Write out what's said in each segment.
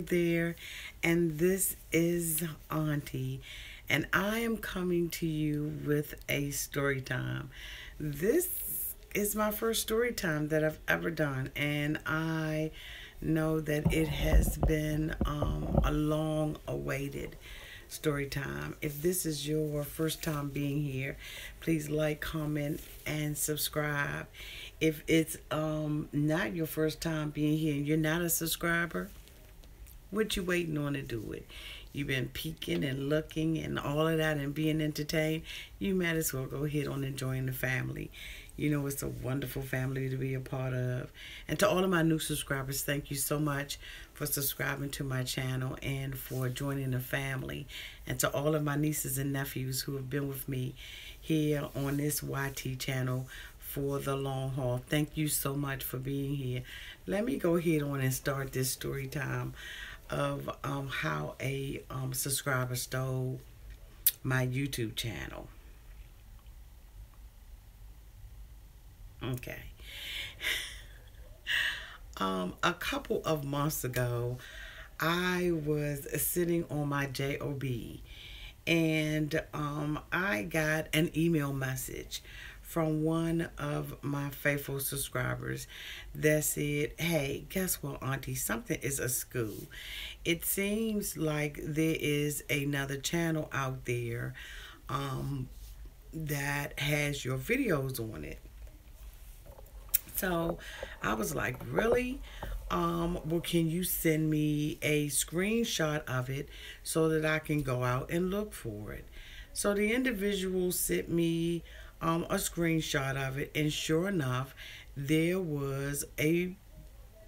there, and this is Auntie, and I am coming to you with a story time. This is my first story time that I've ever done, and I know that it has been a long awaited story time. If this is your first time being here, please like, comment, and subscribe. If it's not your first time being here and you're not a subscriber, what you waiting on to do it? You've been peeking and looking and all of that and being entertained. You might as well go ahead on and join the family. You know, it's a wonderful family to be a part of. And to all of my new subscribers, thank you so much for subscribing to my channel and for joining the family. And to all of my nieces and nephews who have been with me here on this YT channel for the long haul, thank you so much for being here. Let me go ahead on and start this story time of how a subscriber stole my YouTube channel. Okay. A couple of months ago, I was sitting on my job, and I got an email message from one of my faithful subscribers that said, "Hey, guess what, Auntie? Something is a school. It seems like there is another channel out there that has your videos on it." So I was like, really? Well, can you send me a screenshot of it so that I can go out and look for it? So the individual sent me a screenshot of it, and sure enough, there was a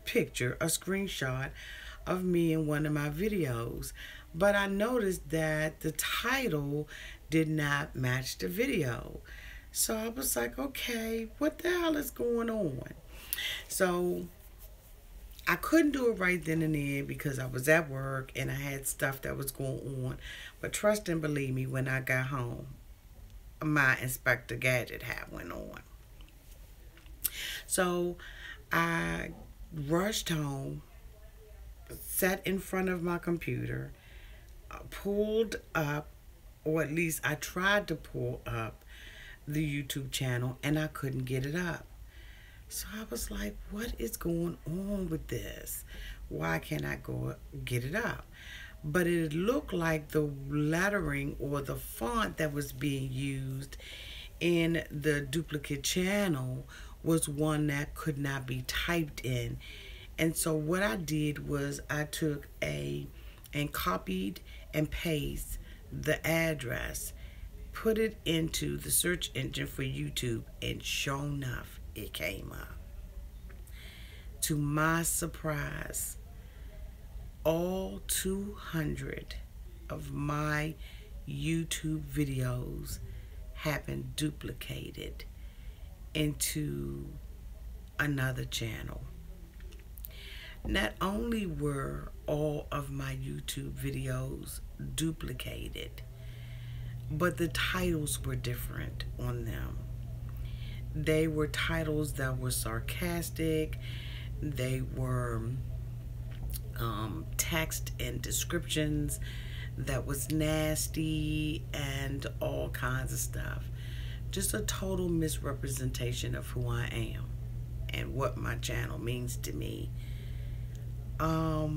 picture, a screenshot of me in one of my videos. But I noticed that the title did not match the video. So I was like, okay, what the hell is going on? So I couldn't do it right then and there because I was at work and I had stuff that was going on. But trust and believe me, when I got home, my Inspector Gadget hat went on. So I rushed home, sat in front of my computer, pulled up, or at least I tried to pull up the YouTube channel, and I couldn't get it up. So I was like, what is going on with this? Why can't I go get it up? But it looked like the lettering or the font that was being used in the duplicate channel was one that could not be typed in. And so what I did was I took and copied and pasted the address, put it into the search engine for YouTube, and sure enough, it came up. To my surprise, all 200 of my YouTube videos have been duplicated into another channel. Not only were all of my YouTube videos duplicated, but the titles were different on them. They were titles that were sarcastic. They were text and descriptions that was nasty and all kinds of stuff. Just a total misrepresentation of who I am and what my channel means to me. Let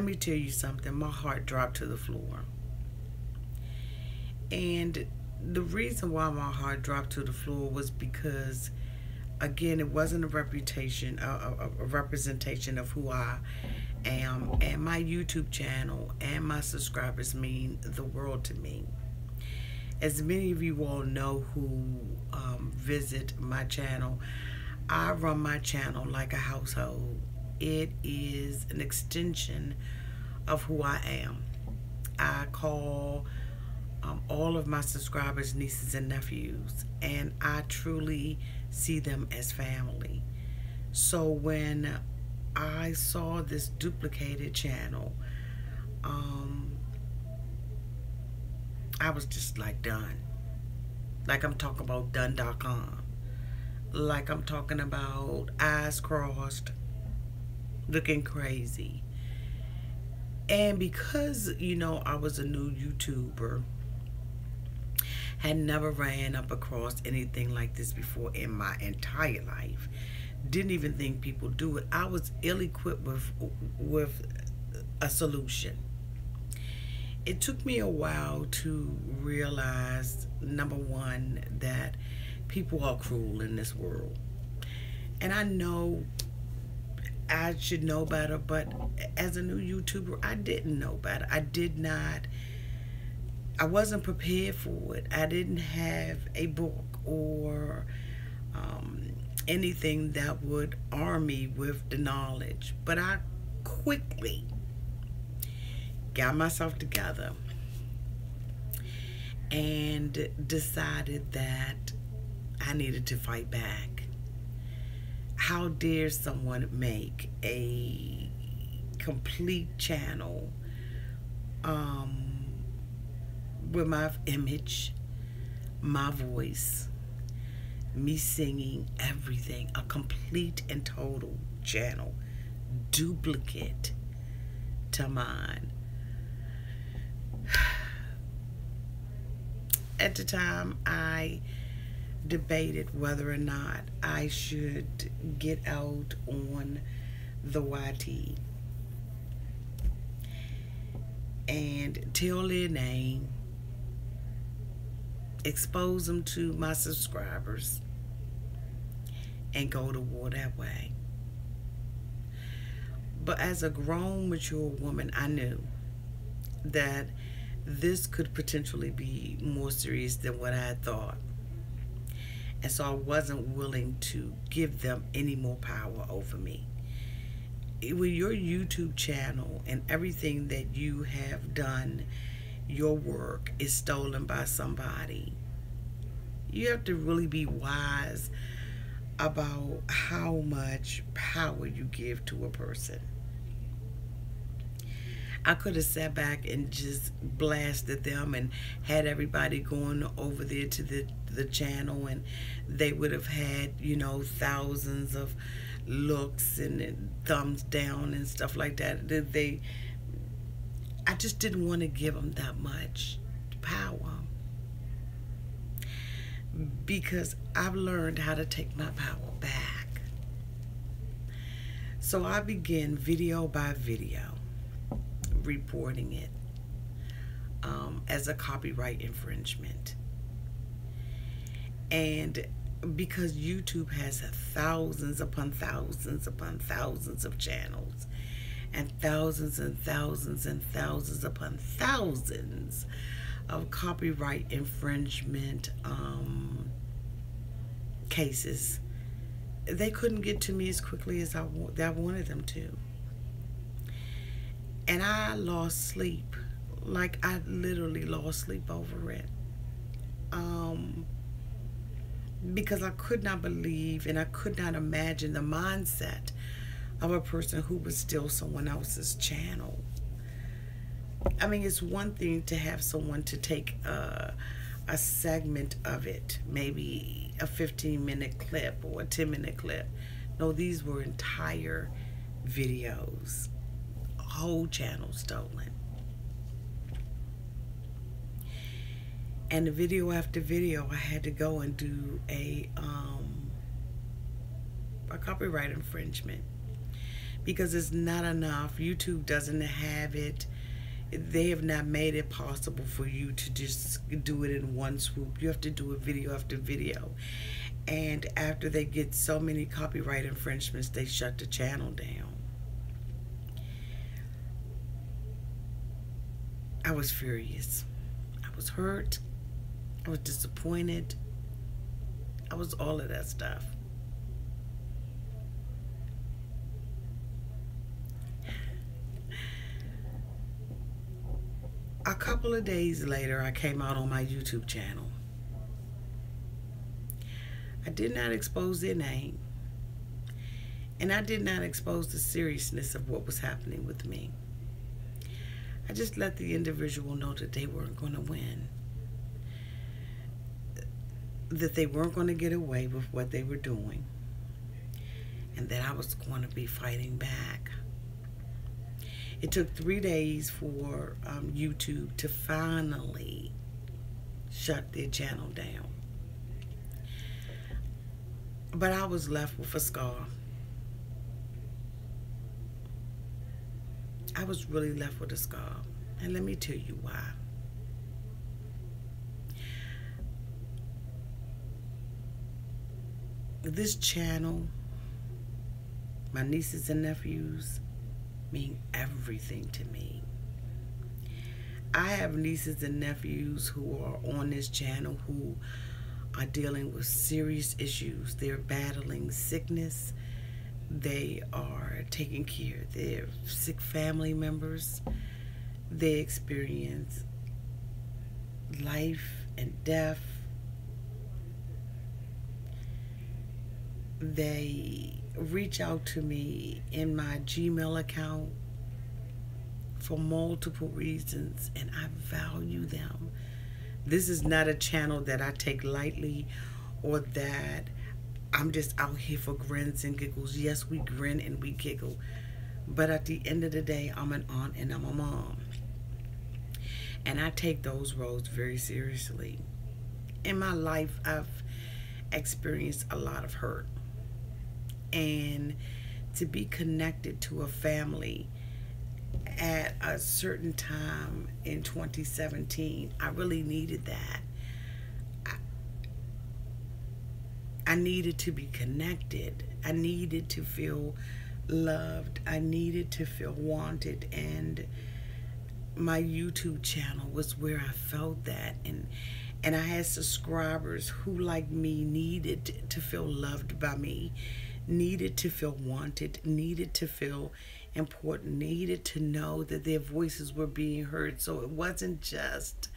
me tell you something. My heart dropped to the floor. And the reason why my heart dropped to the floor was because, again, it wasn't a representation of who I am, and my YouTube channel and my subscribers mean the world to me. As many of you all know who visit my channel, I run my channel like a household. It is an extension of who I am. I call all of my subscribers nieces and nephews, and I truly see them as family. So when I saw this duplicated channel, I was just like done. Like I'm talking about done.com. Like I'm talking about eyes crossed, looking crazy. And because, I was a new YouTuber, had never ran up across anything like this before in my entire life. Didn't even think people do it. I was ill-equipped with a solution. It took me a while to realize, number one, that people are cruel in this world. And I know I should know better, but as a new YouTuber, I didn't know better. I wasn't prepared for it. I didn't have a book or anything that would arm me with the knowledge. But I quickly got myself together and decided that I needed to fight back. How dare someone make a complete channel with my image, my voice, me singing, everything, a complete and total channel, duplicate to mine. At the time, I debated whether or not I should get out on the YT and tell their name, expose them to my subscribers, and go to war that way. But as a grown, mature woman, I knew that this could potentially be more serious than what I had thought. And so I wasn't willing to give them any more power over me. With your YouTube channel and everything that you have done, your work is stolen by somebody. You have to really be wise about how much power you give to a person. I could have sat back and just blasted them and had everybody going over there to the channel, and they would have had, thousands of looks and thumbs down and stuff like that. I just didn't want to give them that much power, because I've learned how to take my power back. So I began video by video reporting it as a copyright infringement. And because YouTube has thousands upon thousands upon thousands of channels, and thousands and thousands and thousands upon thousands of copyright infringement cases, they couldn't get to me as quickly as I wanted them to. And I lost sleep. Like, I literally lost sleep over it. Because I could not believe and I could not imagine the mindset of a person who would steal someone else's channel. I mean, it's one thing to have someone to take a segment of it, maybe a 15-minute clip or a 10-minute clip. No, these were entire videos, whole channel stolen. And the video after video, I had to go and do a copyright infringement, because it's not enough. YouTube doesn't have it. They have not made it possible for you to just do it in one swoop. You have to do it video after video. And after they get so many copyright infringements, they shut the channel down. I was furious. I was hurt. I was disappointed. I was all of that stuff. A couple of days later, I came out on my YouTube channel. I did not expose their name, and I did not expose the seriousness of what was happening with me. I just let the individual know that they weren't going to win, that they weren't going to get away with what they were doing, and that I was going to be fighting back. It took 3 days for YouTube to finally shut their channel down. But I was left with a scar. I was really left with a scar. And let me tell you why. This channel, my nieces and nephews, mean everything to me. I have nieces and nephews who are on this channel who are dealing with serious issues. They're battling sickness. They are taking care of their sick family members. They experience life and death. They reach out to me in my Gmail account for multiple reasons, and I value them. This is not a channel that I take lightly or that I'm just out here for grins and giggles. Yes, we grin and we giggle, but at the end of the day, I'm an aunt and I'm a mom, and I take those roles very seriously. In my life, I've experienced a lot of hurt, and to be connected to a family at a certain time in 2017, I really needed that. I needed to be connected. I needed to feel loved. I needed to feel wanted, and my YouTube channel was where I felt that, and I had subscribers who, like me, needed to feel loved by me, needed to feel wanted, needed to feel important, needed to know that their voices were being heard. So it wasn't just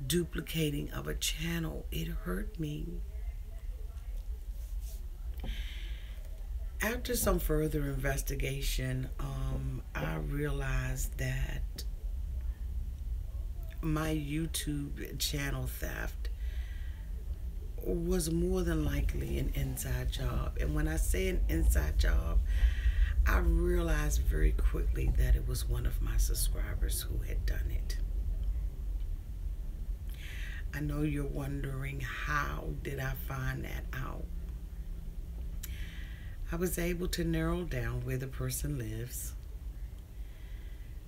duplicating of a channel. It hurt me. After some further investigation, I realized that my YouTube channel theft was more than likely an inside job. And when I say an inside job, I realized very quickly that it was one of my subscribers who had done it. I know you're wondering, how did I find that out? I was able to narrow down where the person lives,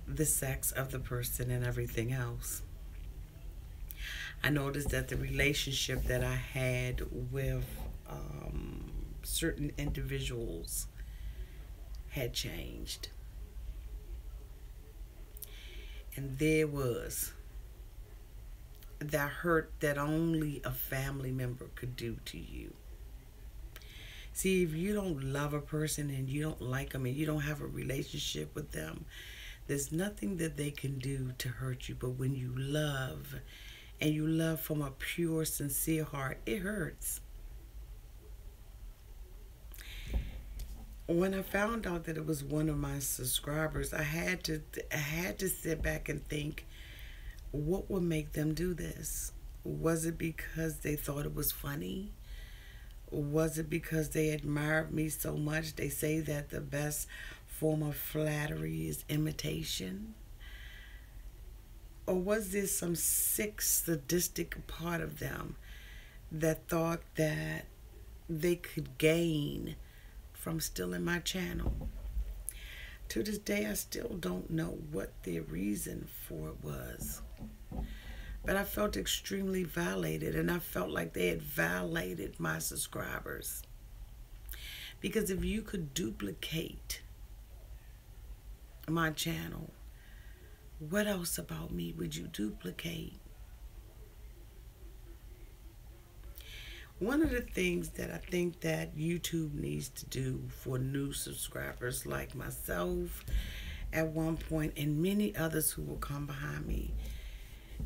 the sex of the person, and everything else. I noticed that the relationship that I had with certain individuals had changed. And there was that hurt that only a family member could do to you. See, if you don't love a person and you don't like them and you don't have a relationship with them, there's nothing that they can do to hurt you. But when you love, and you love from a pure, sincere heart, it hurts. When I found out that it was one of my subscribers, I had to sit back and think, what would make them do this? Was it because they thought it was funny? Was it because they admired me so much? They say that the best form of flattery is imitation. Or was there some sick, sadistic part of them that thought that they could gain from stealing my channel? To this day, I still don't know what their reason for it was. But I felt extremely violated, and I felt like they had violated my subscribers. Because if you could duplicate my channel, what else about me would you duplicate? One of the things that I think that YouTube needs to do for new subscribers like myself at one point, and many others who will come behind me,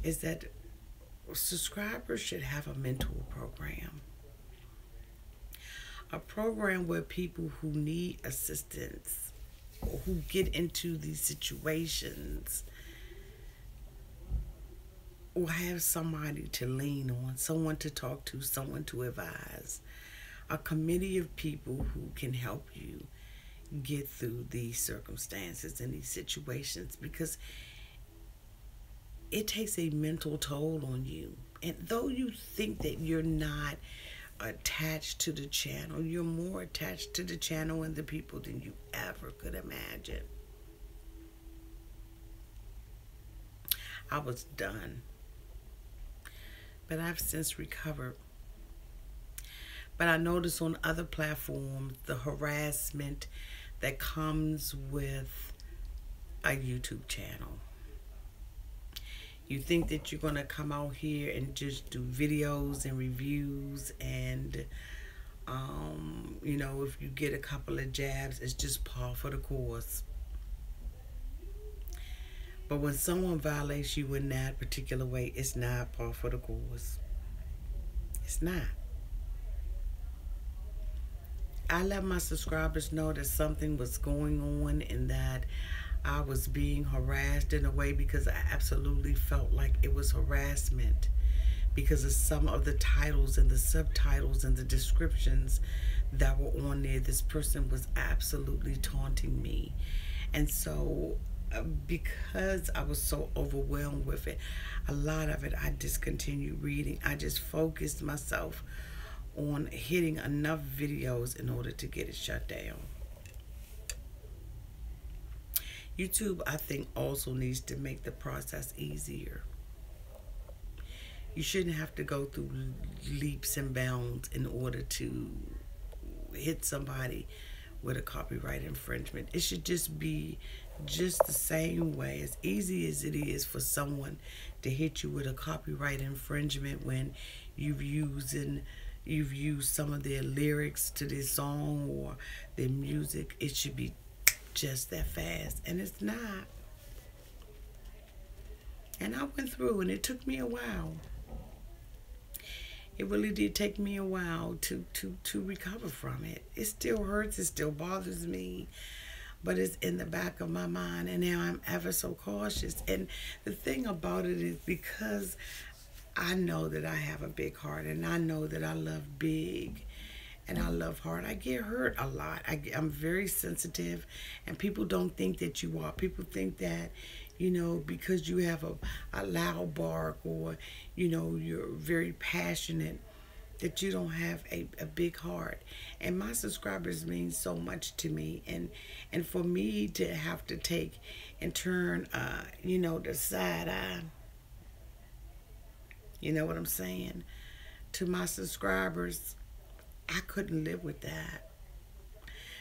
is that subscribers should have a mentor program. A program where people who need assistance or who get into these situations will have somebody to lean on, someone to talk to, someone to advise. A committee of people who can help you get through these circumstances and these situations, because it takes a mental toll on you. And though you think that you're not attached to the channel, you're more attached to the channel and the people than you ever could imagine. I was done, but I've since recovered. But I notice on other platforms the harassment that comes with a YouTube channel. You think that you're going to come out here and just do videos and reviews, and you know, if you get a couple of jabs, it's just par for the course. But when someone violates you in that particular way, it's not par for the course. It's not. I let my subscribers know that something was going on and that I was being harassed in a way, because I absolutely felt like it was harassment because of some of the titles and the subtitles and the descriptions that were on there. This person was absolutely taunting me. And so because I was so overwhelmed with it, a lot of it I discontinued reading. I just focused myself on hitting enough videos in order to get it shut down. YouTube, I think, also needs to make the process easier. You shouldn't have to go through leaps and bounds in order to hit somebody with a copyright infringement. It should just be just the same way, as easy as it is for someone to hit you with a copyright infringement when you've used some of their lyrics to their song or their music. It should be just that fast, and it's not. And I went through, and it took me a while. It really did take me a while to recover from it. It still hurts, it still bothers me, but it's in the back of my mind, and now I'm ever so cautious. And the thing about it is, because I know that I have a big heart, and I know that I love big and I love hard, I get hurt a lot. I'm very sensitive, and people don't think that you are. People think that, you know, because you have a loud bark, or, you know, you're very passionate, that you don't have a big heart. And my subscribers mean so much to me, and for me to have to take and turn you know, the side eye, you know what I'm saying, to my subscribers, I couldn't live with that,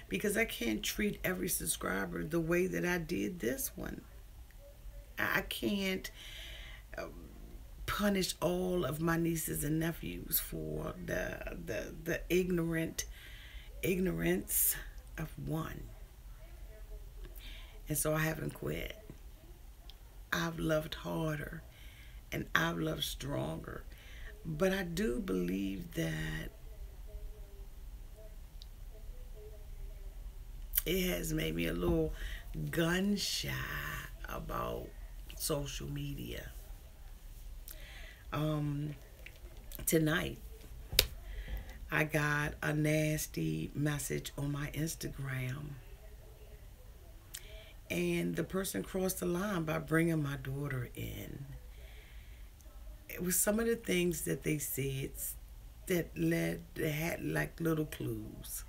because I can't treat every subscriber the way that I did this one. I can't punish all of my nieces and nephews for the ignorance of one. And so I haven't quit. I've loved harder, and I've loved stronger. But I do believe that it has made me a little gun shy about social media. Tonight, I got a nasty message on my Instagram, and the person crossed the line by bringing my daughter in. It was some of the things that they said that had like little clues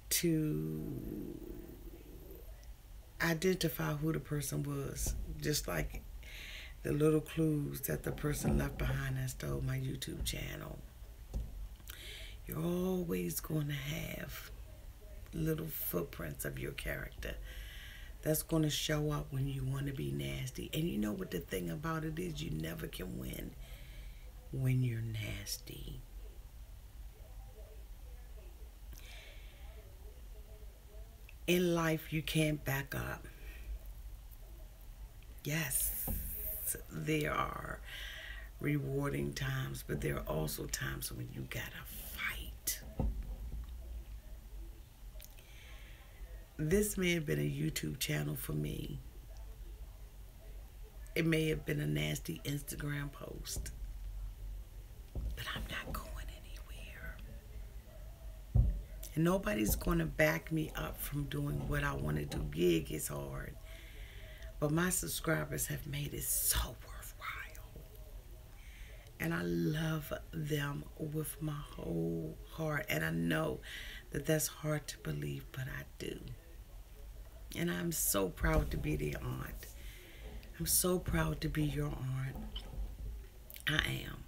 to identify who the person was, just like the little clues that the person left behind that stole my YouTube channel. You're always going to have little footprints of your character that's going to show up when you want to be nasty. And you know what the thing about it is? You never can win when you're nasty. In life, you can't back up. Yes, there are rewarding times, but there are also times when you gotta fight. This may have been a YouTube channel for me. It may have been a nasty Instagram post, but I'm not going anywhere. And nobody's going to back me up from doing what I want to do. Gig is hard. But my subscribers have made it so worthwhile. And I love them with my whole heart. And I know that that's hard to believe, but I do. And I'm so proud to be their aunt. I'm so proud to be your aunt. I am.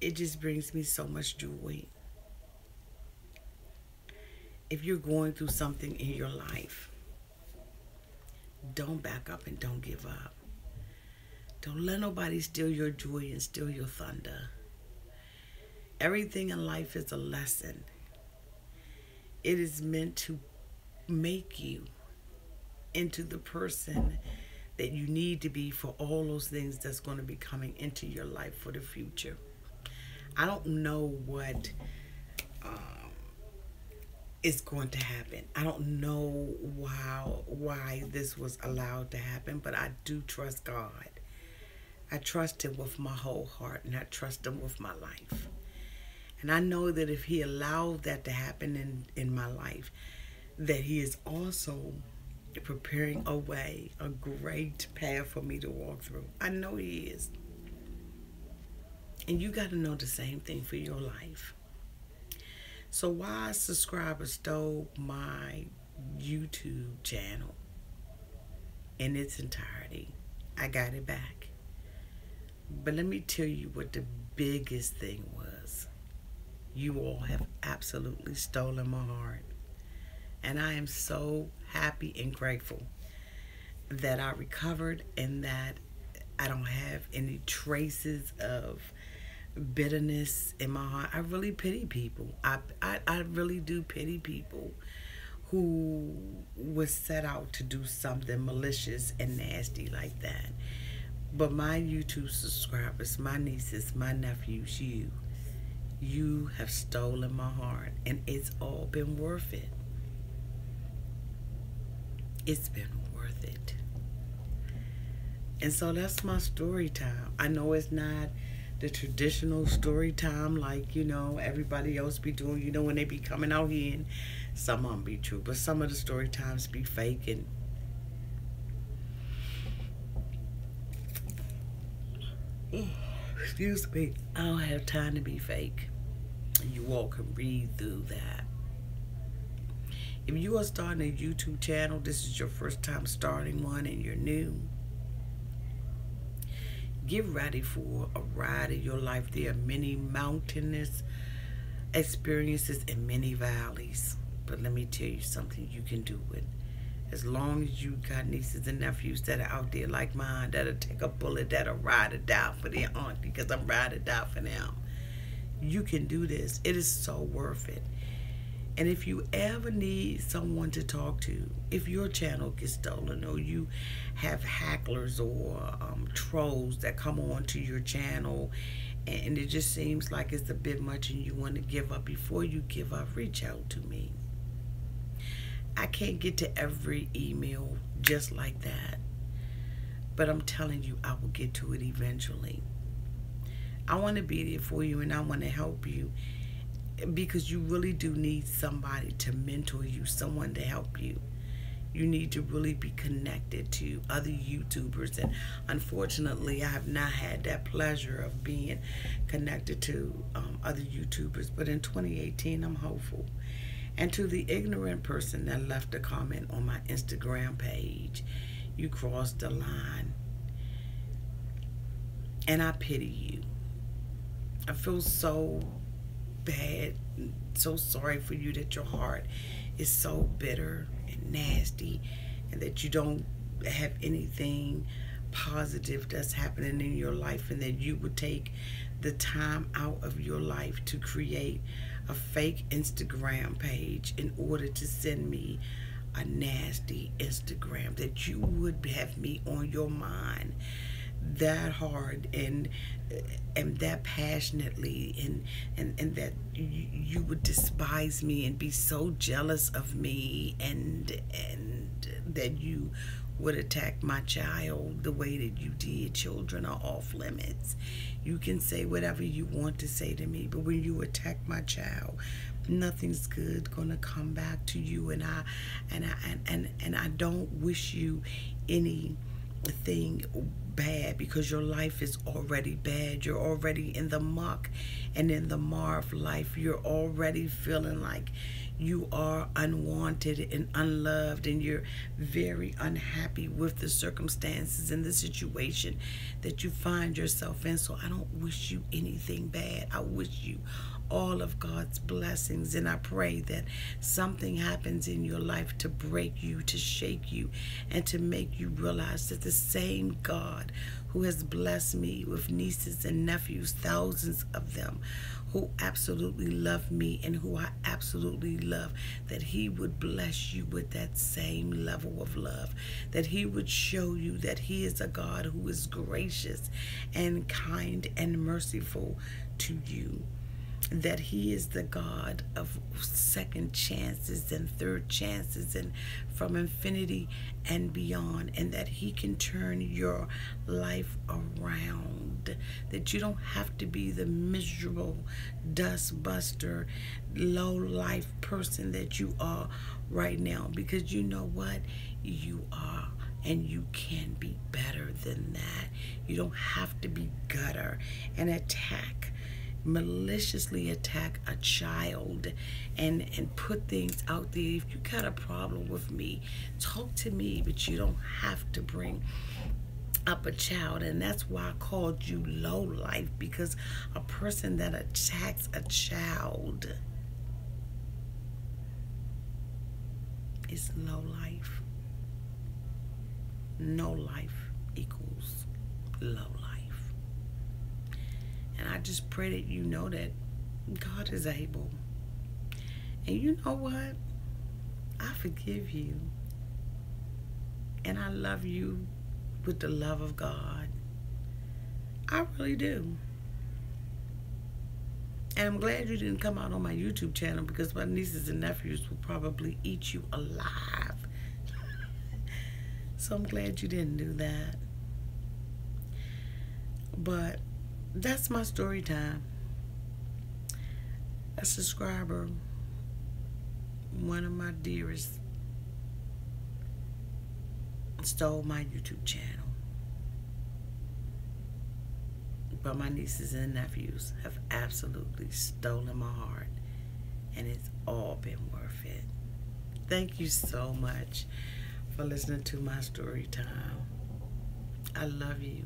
It just brings me so much joy. If you're going through something in your life, don't back up and don't give up. Don't let nobody steal your joy and steal your thunder. Everything in life is a lesson. It is meant to make you into the person that you need to be for all those things that's going to be coming into your life for the future. I don't know what is going to happen. I don't know why this was allowed to happen, but I do trust God. I trust Him with my whole heart, and I trust Him with my life. And I know that if He allowed that to happen in my life, that He is also preparing a way, a great path for me to walk through. I know He is. And you got to know the same thing for your life. So why a subscriber stole my YouTube channel in its entirety, I got it back. But let me tell you what the biggest thing was. You all have absolutely stolen my heart. And I am so happy and grateful that I recovered and that I don't have any traces of bitterness in my heart. I really pity people. I really do pity people who was set out to do something malicious and nasty like that. But my YouTube subscribers, my nieces, my nephews, you have stolen my heart, and it's all been worth it. It's been worth it. And so that's my story time. I know it's not the traditional story time like, everybody else be doing, when they be coming out here, and some of them be true, but some of the story times be fake. And excuse me, I don't have time to be fake. You all can read through that. If you are starting a YouTube channel, this is your first time starting one and you're new, get ready for a ride in your life. There are many mountainous experiences and many valleys. But let me tell you something, you can do it. As long as you got nieces and nephews that are out there like mine, that'll take a bullet, that'll ride or die for their aunt, because I'm ride or die for them. You can do this. It is so worth it. And if you ever need someone to talk to, if your channel gets stolen or you have hacklers or trolls that come on to your channel and it just seems like it's a bit much and you want to give up, before you give up, reach out to me. I can't get to every email just like that, but I'm telling you, I will get to it eventually. I want to be there for you, and I want to help you, because you really do need somebody to mentor you, someone to help you. You need to really be connected to other YouTubers, and unfortunately I have not had that pleasure of being connected to other YouTubers, but in 2018 I'm hopeful. And to the ignorant person that left a comment on my Instagram page, you crossed the line, and I pity you. I feel so bad, so sorry for you that your heart is so bitter and nasty, and that you don't have anything positive that's happening in your life, and that you would take the time out of your life to create a fake Instagram page in order to send me a nasty Instagram, that you would have me on your mind that hard and that passionately, and that you would despise me and be so jealous of me, and that you would attack my child the way that you did. Children are off limits. You can say whatever you want to say to me, but when you attack my child, Nothing's good gonna come back to you, and I don't wish you anything bad, because your life is already bad. You're already in the muck and in the mar of life. You're already feeling like you are unwanted and unloved, and you're very unhappy with the circumstances and the situation that you find yourself in. So I don't wish you anything bad. I wish you all of God's blessings, and I pray that something happens in your life to break you, to shake you, and to make you realize that the same God who has blessed me with nieces and nephews, thousands of them, who absolutely love me and who I absolutely love, that he would bless you with that same level of love, that he would show you that he is a God who is gracious and kind and merciful to you, that he is the God of second chances and third chances and from infinity and beyond, and that he can turn your life around, that you don't have to be the miserable dust buster, low life person that you are right now, because you know what, you are, and you can be better than that. You don't have to be gutter and maliciously attack a child and put things out there. If you got a problem with me, talk to me, but you don't have to bring up a child. And that's why I called you low life, because a person that attacks a child is low life. No life equals low life. And I just pray that you know that God is able. And you know what? I forgive you. And I love you with the love of God. I really do. And I'm glad you didn't come out on my YouTube channel, because my nieces and nephews will probably eat you alive. So I'm glad you didn't do that. But that's my story time. A subscriber, one of my dearest, stole my YouTube channel. But my nieces and nephews have absolutely stolen my heart, and it's all been worth it. Thank you so much for listening to my story time. I love you.